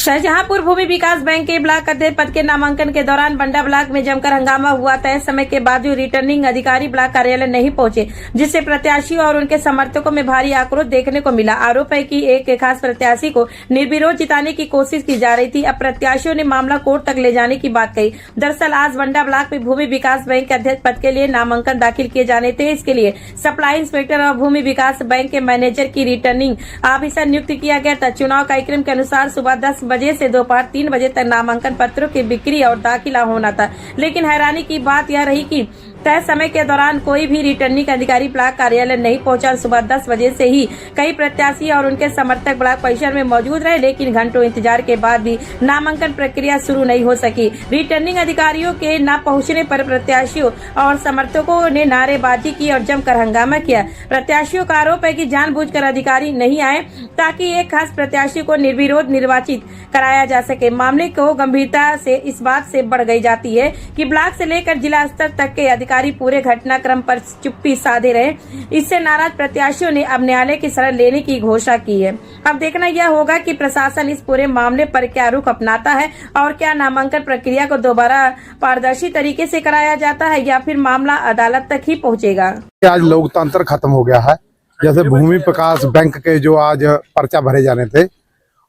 शाहजहांपुर भूमि विकास bank के block अध्यक्ष पद के नामांकन के दौरान बंडा ब्लॉक में जमकर हंगामा हुआ। तय समय के बाद रिटर्निंग अधिकारी ब्लॉक कार्यालय नहीं पहुंचे, जिससे प्रत्याशियों और उनके समर्थकों में भारी आक्रोश देखने को मिला। आरोप है कि एक खास प्रत्याशी को निर्विरोध जिताने की कोशिश की जा रही थी। अब प्रत्याशियों ने मामला कोर्ट तक ले जाने की बात कही। दरअसल आज बंडा ब्लॉक में भूमि विकास बैंक के अध्यक्ष पद के लिए नामांकन दाखिल किए जाने थे। इसके लिए सप्लाई इंस्पेक्टर और भूमि विकास बैंक के मैनेजर की रिटर्निंग ऑफिसर नियुक्त किया गया था। चुनाव कार्यक्रम के अनुसार सुबह 10 बजे से दोपहर 3 बजे तक नामांकन पत्रों की बिक्री और दाखिला होना था, लेकिन हैरानी की बात यह रही कि तय समय के दौरान कोई भी रिटर्निंग अधिकारी ब्लॉक कार्यालय नहीं पहुंचा। सुबह 10 बजे से ही कई प्रत्याशी और उनके समर्थक ब्लॉक परिसर में मौजूद रहे, लेकिन घंटों इंतजार के बाद भी नामांकन प्रक्रिया शुरू नहीं हो सकी। रिटर्निंग अधिकारियों के न पहुंचने पर प्रत्याशियों और समर्थकों ने नारेबाजी की और जमकर हंगामा किया। प्रत्याशियों का आरोप है कि जानबूझकर अधिकारी नहीं आए ताकि एक खास प्रत्याशी को निर्विरोध निर्वाचित कराया जा सके। मामले को गंभीरता से इस बात से बढ़ गई जाती है कि ब्लॉक से लेकर जिला स्तर तक के अधिकारी पूरे घटनाक्रम पर चुप्पी साधे रहे। इससे नाराज प्रत्याशियों ने अब न्यायालय की शरण लेने की घोषणा की है। अब देखना यह होगा कि प्रशासन इस पूरे मामले पर क्या रुख अपनाता है और क्या नामांकन प्रक्रिया को दोबारा पारदर्शी तरीके से कराया जाता है या फिर मामला अदालत तक ही पहुंचेगा। आज लोकतंत्र खत्म हो गया है। जैसे भूमि विकास बैंक के जो आज पर्चा भरे जाने थे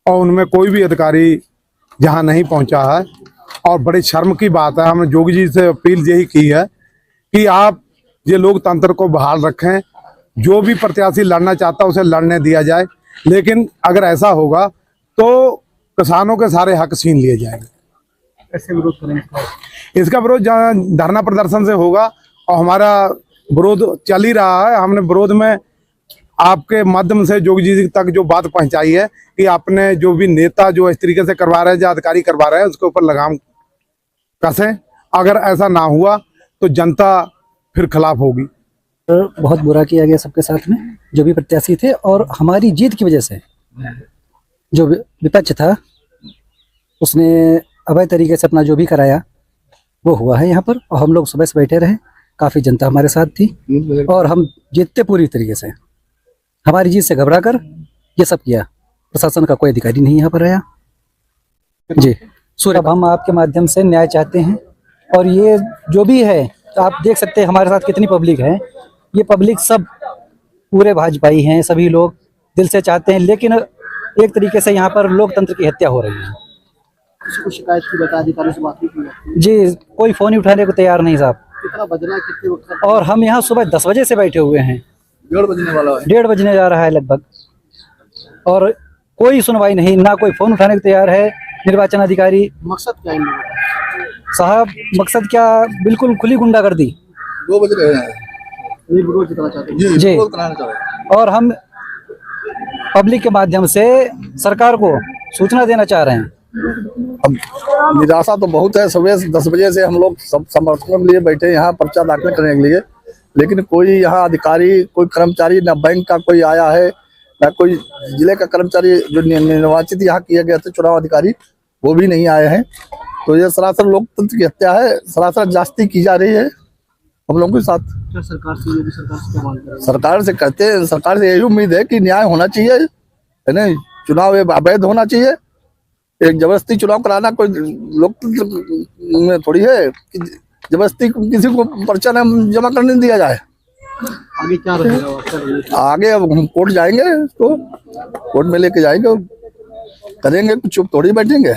और उनमें कोई भी अधिकारी जहां नहीं पहुंचा है, और बड़ी शर्म की बात है। हमने जोगी जी से अपील यही की है कि आप ये लोकतंत्र को बहाल रखें। जो भी प्रत्याशी लड़ना चाहता है उसे लड़ने दिया जाए, लेकिन अगर ऐसा होगा तो किसानों के सारे हक छीन लिए जाएंगे। कैसे विरोध करेंगे? इसका विरोध धरना प्रदर्शन से होगा और हमारा विरोध चल ही रहा है। हमने विरोध में आपके माध्यम से जोगी जी तक जो बात पहुंचाई है कि आपने जो भी नेता जो इस तरीके से करवा रहे हैं, जो अधिकारी करवा रहे हैं, उसके ऊपर लगाम कसें। अगर ऐसा ना हुआ तो जनता फिर खिलाफ होगी। तो बहुत बुरा किया गया सबके साथ में, जो भी प्रत्याशी थे, और हमारी जीत की वजह से जो विपक्ष था उसने अवैध तरीके से अपना जो भी कराया वो हुआ है यहाँ पर। और हम लोग सुबह से बैठे रहे, काफ़ी जनता हमारे साथ थी और हम जीतते पूरी तरीके से। हमारी जीत से घबरा कर ये सब किया। प्रशासन का कोई अधिकारी नहीं यहाँ पर आया जी। सूर्य, अब हम आपके माध्यम से न्याय चाहते हैं, और ये जो भी है तो आप देख सकते हैं हमारे साथ कितनी पब्लिक है। ये पब्लिक सब पूरे भाजपाई हैं, सभी लोग दिल से चाहते हैं, लेकिन एक तरीके से यहाँ पर लोकतंत्र की हत्या हो रही है। कुछ शिकायत की बता, अधिकारियों से बात की जी, कोई फोन ही उठाने को तैयार नहीं साहब। कितना बजना, कितने वक्त? और हम यहाँ सुबह 10 बजे से बैठे हुए हैं। 1:30 बजने वाला है। 1:30 बजने जा रहा है लगभग, और कोई सुनवाई नहीं, ना कोई फोन उठाने को तैयार है निर्वाचन अधिकारी। मकसद क्या है इन लोगों का? साहब मकसद क्या, बिल्कुल खुली गुंडागर्दी। 2 बज रहे हैं, विरोध जितना चाहते हैं जी। विरोध कराना चाहते हैं। और हम पब्लिक के माध्यम से सरकार को सूचना देना चाह रहे हैं। अब निराशा तो बहुत है। सुबह 10 बजे से हम लोग सब समर्थकों के लिए बैठे यहाँ पर्चा दाखिल करने के लिए, लेकिन कोई यहाँ अधिकारी, कोई कर्मचारी, ना बैंक का कोई आया है, ना कोई जिले का कर्मचारी जो निर्वाचित यहाँ किया गया था चुनाव अधिकारी, वो भी नहीं आए हैं। तो ये सरासर लोकतंत्र की हत्या है, सरासर जास्ती की जा रही है हम लोगों के साथ। क्या सरकार से क्या मांग कर रहे हैं? सरकार से कहते हैं, सरकार से यही उम्मीद है कि न्याय होना चाहिए, है ना। चुनाव अवैध होना चाहिए। एक जबरदस्ती चुनाव कराना कोई लोकतंत्र में थोड़ी है कि जबरदस्ती किसी को पर्चा न जमा करने दिया जाए। आगे क्या रहेगा? आगे अब हम कोर्ट जाएंगे, तो कोर्ट में लेके जाएंगे, करेंगे, कुछ चुप थोड़ी बैठेंगे।